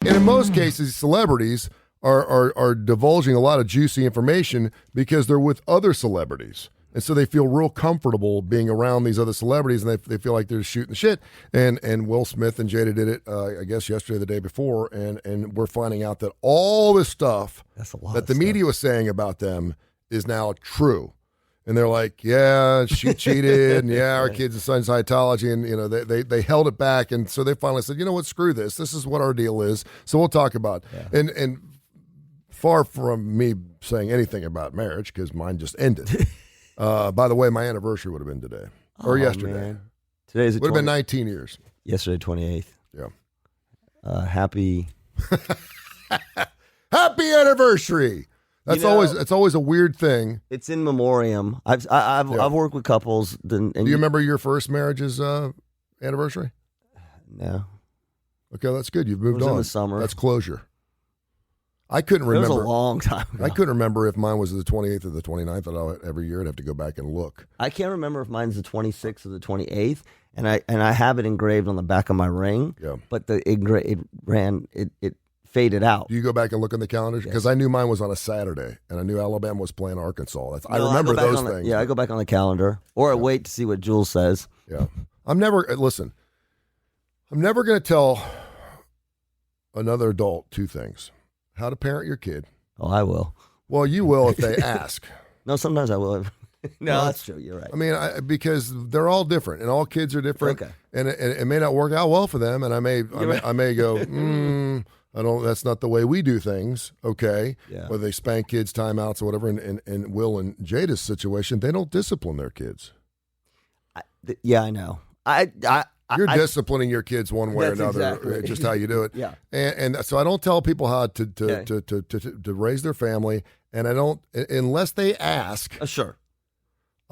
And in most cases, celebrities are divulging a lot of juicy information because they're with other celebrities. And so they feel real comfortable being around these other celebrities, and they feel like they're shooting the shit. And Will Smith and Jada did it, I guess, yesterday or the day before, and we're finding out that all this stuff that the media was saying about them is now true. And they're like, yeah, she cheated, and yeah, our kid's a son Scientology, and they held it back, and so they finally said, you know what, screw this. This is what our deal is. So we'll talk about it. And far from me saying anything about marriage, because mine just ended. By the way, my anniversary would have been today or yesterday. Man. Today's would have been 19 years. Yesterday, 28th. Yeah. Happy anniversary. That's always a weird thing. It's in memoriam. I've worked with couples. Do you remember your first marriage's anniversary? No. Okay, that's good. You've moved on. In the summer. That's closure. I couldn't remember. It was a long time ago. I couldn't remember if mine was the 28th or the 29th. Every year I'd have to go back and look. I can't remember if mine's the 26th or the 28th, and I have it engraved on the back of my ring. Yeah. But it faded out. Do you go back and look in the calendar? Because I knew mine was on a Saturday, and I knew Alabama was playing Arkansas. I remember those things. I go back on the calendar, or I wait to see what Jules says. Yeah. I'm never going to tell another adult two things. How to parent your kid. Oh, I will. Well, you will if they ask. No, sometimes I will. No, that's true. You're right. I mean, because they're all different, and all kids are different. Okay. And it may not work out well for them, and I may go, I don't. That's not the way we do things. Okay. Yeah. Whether they spank kids, timeouts, or whatever. And Will and Jada's situation, they don't discipline their kids. I know. You're disciplining your kids one way or another, exactly. just how you do it. Yeah. And so I don't tell people how to raise their family, and I don't unless they ask. Sure.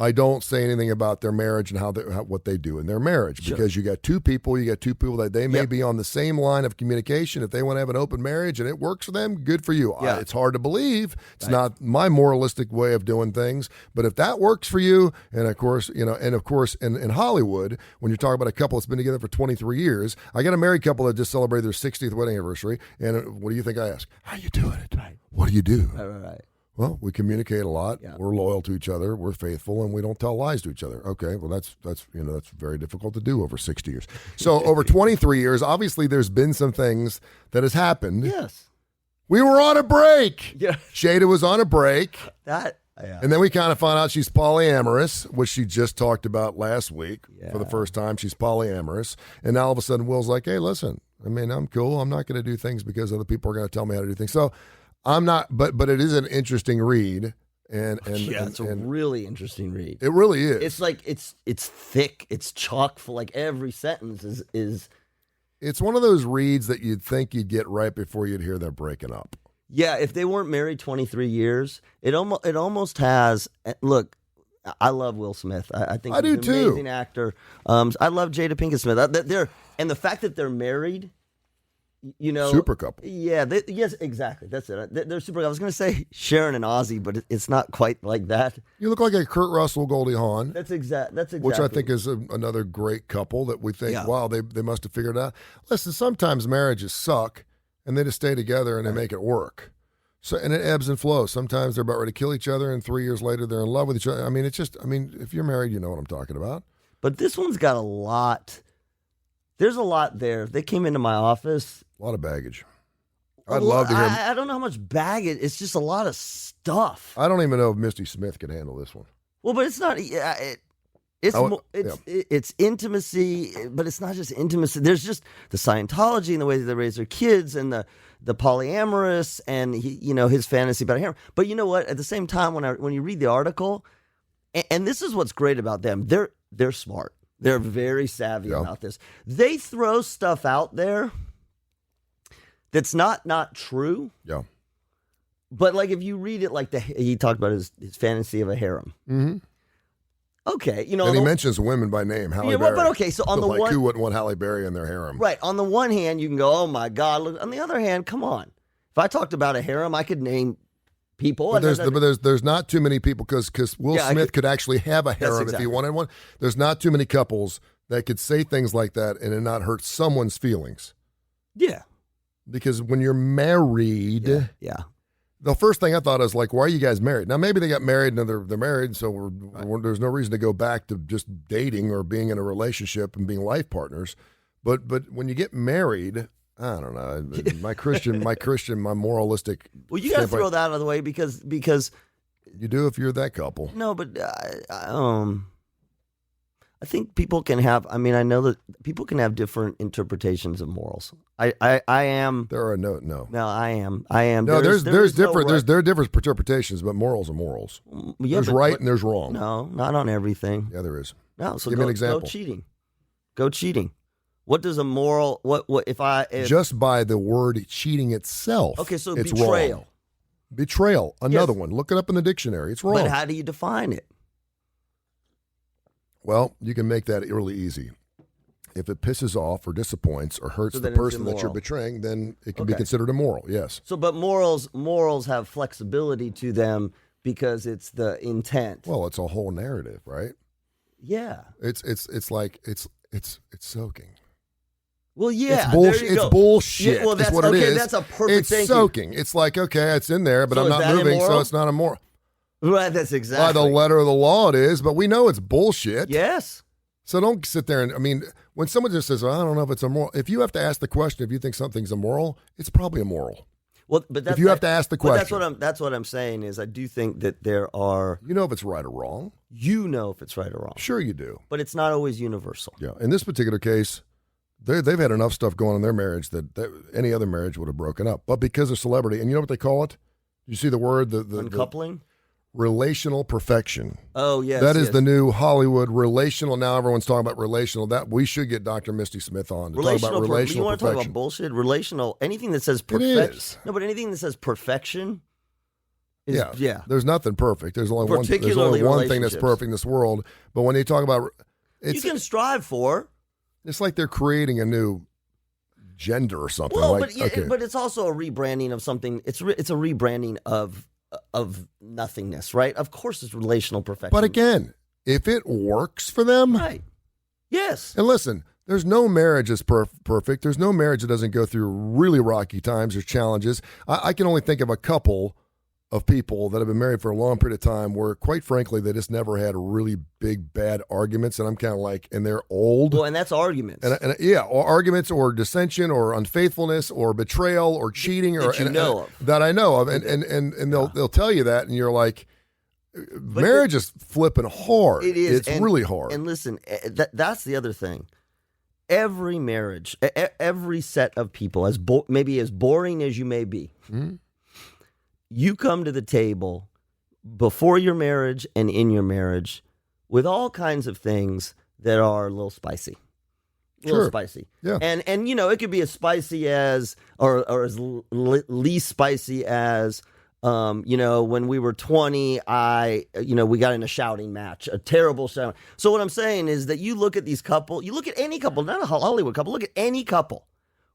I don't say anything about their marriage and what they do in their marriage because you got two people that they may be on the same line of communication. If they want to have an open marriage and it works for them, good for you. Yeah. It's hard to believe. It's not my moralistic way of doing things, but if that works for you, and of course in Hollywood, when you're talking about a couple that's been together for 23 years, I got a married couple that just celebrated their 60th wedding anniversary, and what do you think I ask? How you doing it? Right. What do you do? Right. Well, we communicate a lot. Yeah. We're loyal to each other. We're faithful, and we don't tell lies to each other. Okay, well, that's very difficult to do over 60 years. So over 23 years, obviously, there's been some things that has happened. Yes. We were on a break. Yeah. Jada was on a break. Yeah. And then we kind of found out she's polyamorous, which she just talked about last week for the first time. She's polyamorous. And now all of a sudden, Will's like, hey, listen, I mean, I'm cool. I'm not going to do things because other people are going to tell me how to do things. So I'm not, but it is an interesting read, and it's a really interesting read. It really is. It's like it's thick. It's chock full. Like every sentence is. It's one of those reads that you'd think you'd get right before you'd hear they're breaking up. Yeah, if they weren't married 23 years, it almost has. Look, I love Will Smith. I think I do he's an too. Amazing actor. I love Jada Pinkett Smith. And the fact that they're married. Super couple. Yeah, yes, exactly. That's it. They're super. I was going to say Sharon and Ozzy, but it's not quite like that. You look like a Kurt Russell, Goldie Hawn. That's exactly. Which I think is another great couple that we think, wow, they must have figured it out. Listen, sometimes marriages suck, and they just stay together and they make it work. So, and it ebbs and flows. Sometimes they're about ready to kill each other, and 3 years later they're in love with each other. I mean, if you're married, you know what I'm talking about. But this one's got a lot. There's a lot there. They came into my office. A lot of baggage. I'd love to hear. I don't know how much baggage. It's just a lot of stuff. I don't even know if Misty Smith can handle this one. Well, but it's not. It's intimacy, but it's not just intimacy. There's just the Scientology and the way that they raise their kids, and the polyamorous, and his fantasy about a harem. But you know what? At the same time, when you read the article, and this is what's great about them, they're smart. They're very savvy about this. They throw stuff out there that's not true. Yeah. But like if you read it, like he talked about his fantasy of a harem. Mm-hmm. Okay, and he mentions women by name. Halle Berry. But okay, so on the one, who wouldn't want Halle Berry in their harem? Right. On the one hand, you can go, "Oh my God!" Look. On the other hand, come on. If I talked about a harem, I could name people. But there's not too many people because Will Smith could actually have a harem if he wanted one. There's not too many couples that could say things like that and it not hurt someone's feelings. Yeah. because when you're married, Yeah. the first thing I thought is like, why are you guys married? Now, maybe they got married and they're married, so there's no reason to go back to just dating or being in a relationship and being life partners. But when you get married, I don't know. My moralistic. Well, you got to throw that out of the way because you do if you're that couple. No, but I think people can have. I mean, I know that people can have different interpretations of morals. I am. There are no. No, I am. No, there's different. There are different interpretations, but morals are morals. Yeah, there's right and there's wrong. No, not on everything. Yeah, there is. No, so give me an example. Go cheating. What does a moral? What if just by the word cheating itself? Okay, so it's betrayal. Wrong. Betrayal. Another one. Look it up in the dictionary. It's wrong. But how do you define it? Well, you can make that really easy. If it pisses off or disappoints or hurts the person that you're betraying, then it can be considered immoral. Yes. So, but morals have flexibility to them because it's the intent. Well, it's a whole narrative, right? Yeah. It's like it's soaking. Well, yeah, it's bullshit. It's bullshit. Yeah, well, that's what it is. That's a perfect. It's soaking. It's like, okay, it's in there, but so I'm not moving, immoral? so it's not immoral. Right, that's exactly. By the letter of the law, it is, but we know it's bullshit. Yes. So don't sit there and, I mean, when someone just says, I don't know if it's immoral, if you have to ask the question, if you think something's immoral, it's probably immoral. Well, but that's, if you have to ask the question. That's what I'm saying is I do think that there are. You know if it's right or wrong. You know if it's right or wrong. Sure you do. But it's not always universal. Yeah. In this particular case, they've had enough stuff going on in their marriage that any other marriage would have broken up. But because of celebrity, and you know what they call it? You see the word? The uncoupling? Relational perfection. Oh, yes. That is the new Hollywood relational. Now everyone's talking about relational. That we should get Dr. Misty Smith on to talk about relational You want to perfection. talk about bullshit? Relational, anything that says perfection. No, but anything that says perfection is, yeah. There's nothing perfect. There's only one thing that's perfect in this world. But when they talk about you can strive for. It's like they're creating a new gender or something. Well, but it's also a rebranding of something. It's a rebranding of nothingness, right? Of course, it's relational perfection. But again, if it works for them, right? Yes. And listen, there's no marriage that's perfect. There's no marriage that doesn't go through really rocky times or challenges. I can only think of a couple of people that have been married for a long period of time where, quite frankly, they just never had really big, bad arguments. And I'm kind of like, and they're old. Well, and that's arguments. Or arguments or dissension or unfaithfulness or betrayal or cheating that I know of. And they'll tell you that, and you're like, marriage is flipping hard. It is. It's really hard. And listen, that's the other thing. Every marriage, every set of people, maybe as boring as you may be, you come to the table before your marriage and in your marriage with all kinds of things that are a little spicy. Spicy. Yeah. And it could be as spicy as or as least spicy as when we were 20, we got in a shouting match, a terrible shout. So what I'm saying is that you look at these couple, you look at any couple, not a Hollywood couple, look at any couple.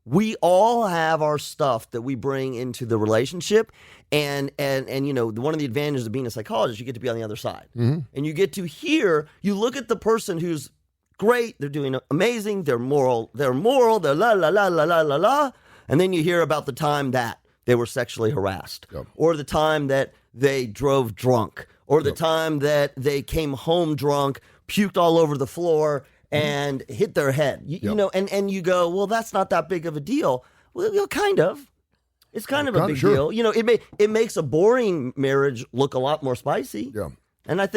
We all have our stuff that we bring into the relationship, and one of the advantages of being a psychologist, you get to be on the other side, and you get to hear. You look at the person who's great, they're doing amazing, they're moral, they're la la la la la la la, and then you hear about the time that they were sexually harassed, or the time that they drove drunk, or the time that they came home drunk, puked all over the floor, and hit their head, and you go, well, that's not that big of a deal. Well, kind of. It's kind of a big deal. It makes a boring marriage look a lot more spicy. Yeah. And I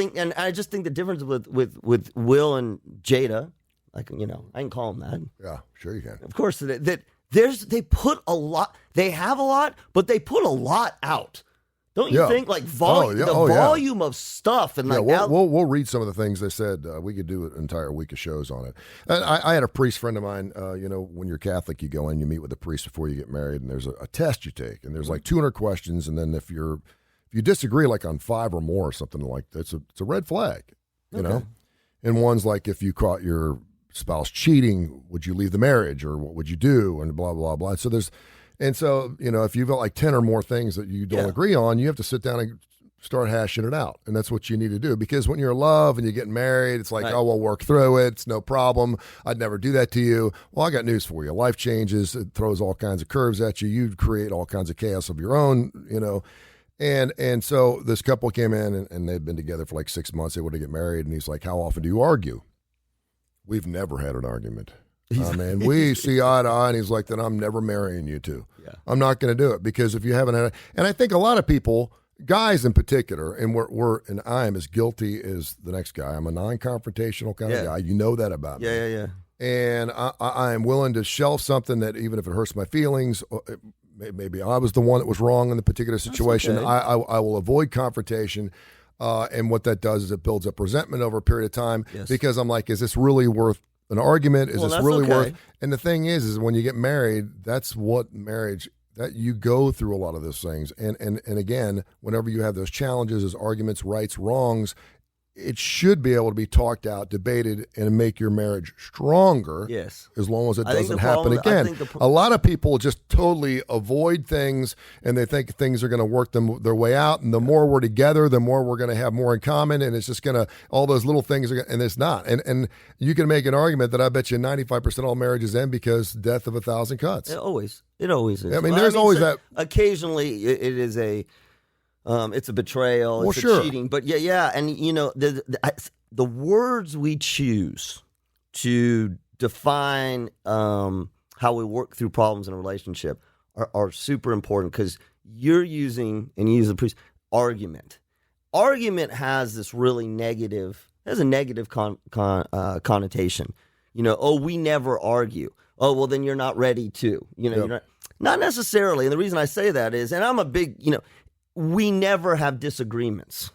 just think the difference with Will and Jada, I can call them that. Yeah, sure you can. Of course, they put a lot. They have a lot, but they put a lot out. Don't you think volume of stuff and we'll read some of the things they said. We could do an entire week of shows on it. And I had a priest friend of mine. When you're Catholic, you go in, you meet with the priest before you get married, and there's a test you take, and there's like 200 questions, and then if you disagree like on 5 or more or something like that, it's a red flag, you know. And one's like, if you caught your spouse cheating, would you leave the marriage, or what would you do, and blah blah blah. So if you've got like 10 or more things that you don't agree on, you have to sit down and start hashing it out. And that's what you need to do, because when you're in love and you get married, it's like, Right. oh, we'll work through it. It's no problem. I'd never do that to you. Well, I got news for you. Life changes. It throws all kinds of curves at you. You create all kinds of chaos of your own, And so this couple came in and they'd been together for like 6 months. They wanted to get married. And he's like, how often do you argue? We've never had an argument. Man, we see eye to eye. And he's like, then I'm never marrying you two. Yeah. I'm not going to do it, because if you haven't had, and I think a lot of people, guys in particular, and and I am as guilty as the next guy. I'm a non-confrontational kind of guy. You know that about me. Yeah. And I am willing to shelf something that, even if it hurts my feelings, maybe I was the one that was wrong in the particular situation. Okay. I will avoid confrontation. And what that does is it builds up resentment over a period of time, because I'm like, is this really worth an argument? Is this really worth? And the thing is when you get married, that's what marriage, that you go through a lot of those things. And again, whenever you have those challenges, those arguments, rights, wrongs, it should be able to be talked out, debated, and make your marriage stronger. Yes. As long as it I think doesn't the happen problem- I again. think A lot of people just totally avoid things, and they think things are going to work their way out. And the more we're together, the more we're going to have more in common. And it's just going to, all those little things are, and it's not. And you can make an argument that I bet you 95% of all marriages end because death of 1,000 cuts. It always is. I mean, there's always that. Occasionally, it is it's a betrayal. Well, it's sure. a cheating. But yeah. And the words we choose to define how we work through problems in a relationship are super important, because you're using, and you use the priest, argument. Argument has this really negative, connotation. We never argue. Oh, well, then you're not ready to. You're not necessarily. And the reason I say that is, and I'm a big, we never have disagreements.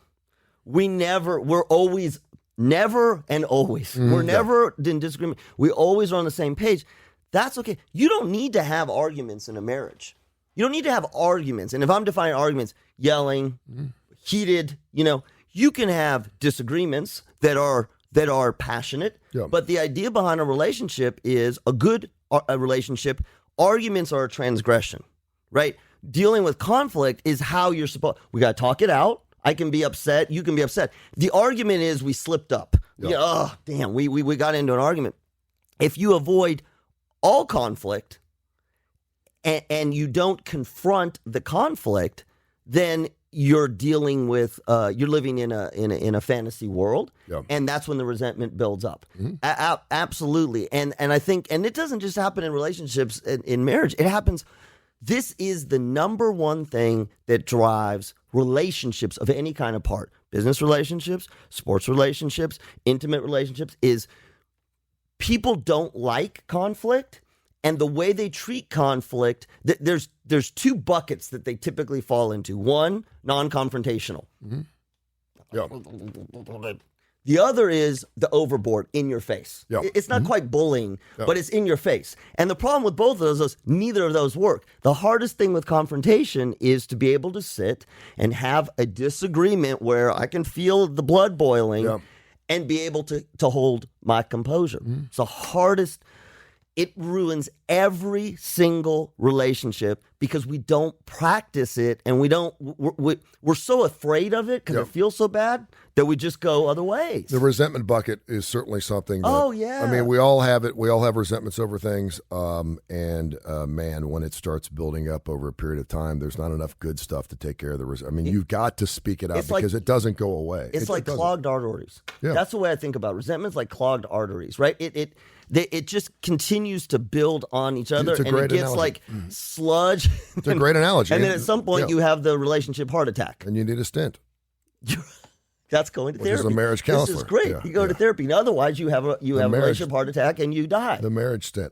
We're always, never and always. We're never in disagreement. We always are on the same page. That's okay. You don't need to have arguments in a marriage. You don't need to have arguments. And if I'm defining arguments, yelling, heated, you can have disagreements that are passionate. Yeah. But the idea behind a relationship is a good relationship. Arguments are a transgression, right? Dealing with conflict is how you're supposed. We got to talk it out. I can be upset. You can be upset. The argument is we slipped up. Yeah. Oh, damn. We got into an argument. If you avoid all conflict and you don't confront the conflict, then you're dealing with you're living in a fantasy world, and that's when the resentment builds up. Absolutely. And I think, and it doesn't just happen in relationships, in marriage. It happens. This is the number one thing that drives relationships of any kind apart. Business relationships, sports relationships, intimate relationships, is people don't like conflict, and the way they treat conflict, there's two buckets that they typically fall into. One, non-confrontational. Yeah. The other is the overboard, in your face. Yeah. It's not quite bullying, but it's in your face. And the problem with both of those is neither of those work. The hardest thing with confrontation is to be able to sit and have a disagreement where I can feel the blood boiling and be able to hold my composure. It's the hardest. It ruins every single relationship because we don't practice it, and we're so afraid of it because it feels so bad that we just go other ways. The resentment bucket is certainly something that, I mean, we all have it. We all have resentments over things. Man, when it starts building up over a period of time, there's not enough good stuff to take care of the resentment. I mean, you've got to speak it out because it doesn't go away. It's like clogged arteries. Yeah. That's the way I think about it. Resentment's like clogged arteries, right? It just continues to build on each other, and it gets like sludge. It's a great analogy. And then at some point, you have the relationship heart attack. And you need a stent. That's going to therapy. Which is a marriage counselor. This is great. You go to therapy. And otherwise, you have a relationship heart attack and you die. The marriage stent.